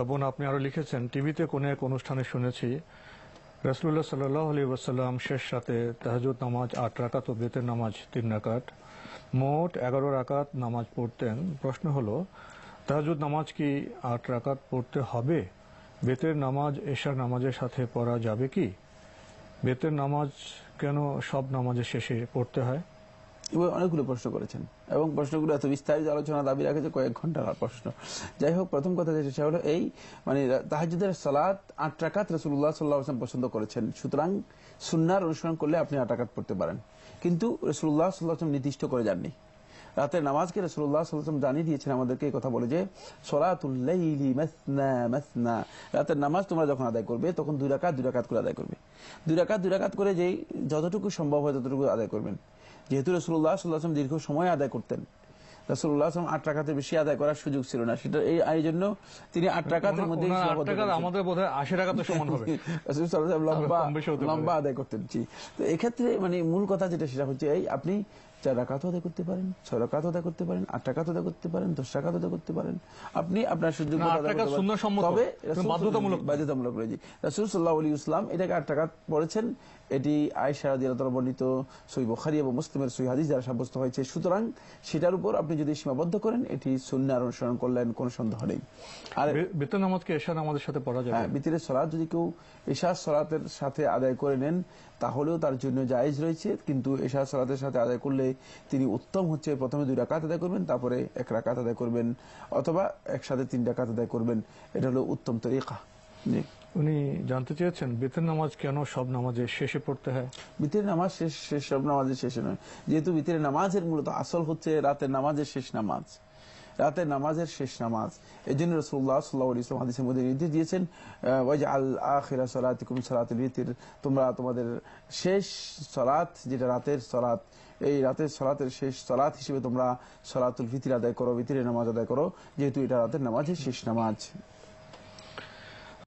বোন, আপনি আরো লিখেছেন, টিভিতে কোন এক অনুষ্ঠানে শুনেছি রাসূলুল্লাহ সাল্লাল্লাহু আলাইহি ওয়াসাল্লাম শেষ রাতে তাহাজ্জুদ নামাজ ৮ রাকাত ও বেতের নামাজ ৩ রাকাত, মোট ১১ রাকাত নামাজ পড়তেন। প্রশ্ন হলো, তাহাজ্জুদ নামাজ কি ৮ রাকাত পড়তে হবে? বেতের নামাজ এশার নামাজের সাথে পড়া যাবে কি? বেতের নামাজ কেন সব নামাজের শেষে পড়তে হয়? অনেকগুলো প্রশ্ন করেছেন এবং প্রশ্নগুলো এত বিস্তারিত আলোচনা দাবি রাখেছে কয়েক ঘন্টার প্রশ্ন। যাই হোক, প্রথম কথা যেটা হলো এই, মানে তাহাজ্জুদের সালাত ৮ রাকাত রাসূলুল্লাহ সাল্লাল্লাহু আলাইহি ওয়াসাল্লাম পছন্দ করেছেন, সুতরাং সুন্নাহর অনুসরণ করলে আপনি ৮ রাকাত পড়তে পারেন। কিন্তু রাসূলুল্লাহ সাল্লাল্লাহু আলাইহি ওয়াসাল্লাম নির্দিষ্ট করে যাননি। রাতের নামাজকে রাসূলুল্লাহ সাল্লাল্লাহু আলাইহি ওয়াসাল্লাম জানিয়ে দিয়েছেন আমাদেরকে, এই কথা বলে যে সলাতুল লাইলি মাসনা মাসনা, রাতের নামাজ তোমরা যখন আদায় করবে তখন 2 রাকাত 2 রাকাত করে আদায় করবে। 2 রাকাত 2 রাকাত করে যেই যতটুকু সম্ভব হয় ততটুকু আদায় করবেন। যেহেতু রাসূলুল্লাহ সাল্লাল্লাহু আলাইহি ওয়াসাল্লাম দীর্ঘ সময় আদায় করতেন, রাসূলুল্লাহ সাল্লাল্লাহু আলাইহি ওয়াসাল্লাম 8 রাকাতের বেশি আদায় করার সুযোগ ছিল না, সেটা এই জন্য তিনি 8 রাকাতের মধ্যে আমাদের বোধহয় 80 রাকাতের সমান হবে। রাসূল সাল্লাল্লাহু আলাইহি ওয়াসাল্লাম লম্বা আদায় করতেন। তো এক্ষেত্রে মানে মূল কথা যেটা সেটা হচ্ছে এই, আপনি 4 রাকাত আদায় করতে পারেন, 6 রাকাত আদায় করতে পারেন, 8 রাকাত আদায় করতে পারেন, 10 রাকাত আদায় করতে পারেন, আপনি আপনার সুযোগ মতো আদায় করতে পারেন। তবে বাধ্যতামূলক রয়েছে। রাসূল সাল্লাল্লাহু আলাইহি ওয়াসাল্লাম এটাকে 8 রাকাত পড়েছেন, এটি আয়েশা রাদিয়াল্লাহু তাআলা বর্ণিত সহিহ বুখারী এবং মুসলিমের সহিহ হাদিস দ্বারা সাব্যস্ত হয়েছে। সুতরাং সেটার উপর আপনি যদি সীমাবদ্ধ করেন, এটি সুন্নাহর অনুসরণ করলেন, কোনো সন্দেহ নেই। আর বেতের নামাজকে এশার নামাজের সাথে পড়া যাবে? হ্যাঁ, বিতরের সালাত যদি কেউ এশার সালাতের সাথে আদায় করে নেন তাহলেও তার জন্য জায়েজ রয়েছে, কিন্তু এশার সালাতের সাথে আদায় করলে তিনি উত্তম হচ্ছে প্রথমে 2 রাকাত আদায় করবেন, তারপরে 1 রাকাত আদায় করবেন, অথবা একসাথে 3 রাকাত আদায় করবেন। এটা হলো উত্তম তরিকা। জি, উনি জানতে চেয়েছেন বেতের নামাজ কেন সব নামাজের শেষে পড়তে হয়? বিতরের নামাজ শেষ সব নামাজের শেষে নয়, যেহেতু বিতরের নামাজের মূলত আসল হচ্ছে রাতের নামাজের শেষ নামাজ, রাতের নামাজের শেষ নামাজ। এই জন্য রাসূলুল্লাহ সাল্লাল্লাহু আলাইহি ওয়াসাল্লাম হাদিসের মধ্যে নির্দেশ দিয়েছেন, ওয়াজআল আখিরা সালাতিকুম সালাতুল বিতর, তোমরা তোমাদের শেষ সালাত যেটা রাতের সালাত, এই রাতের সালাতের শেষ সালাত হিসেবে তোমরা সালাতুল ফিতর আদায় করো, বিতরের নামাজ আদায় করো, যেহেতু এটা রাতের নামাজের শেষ নামাজ।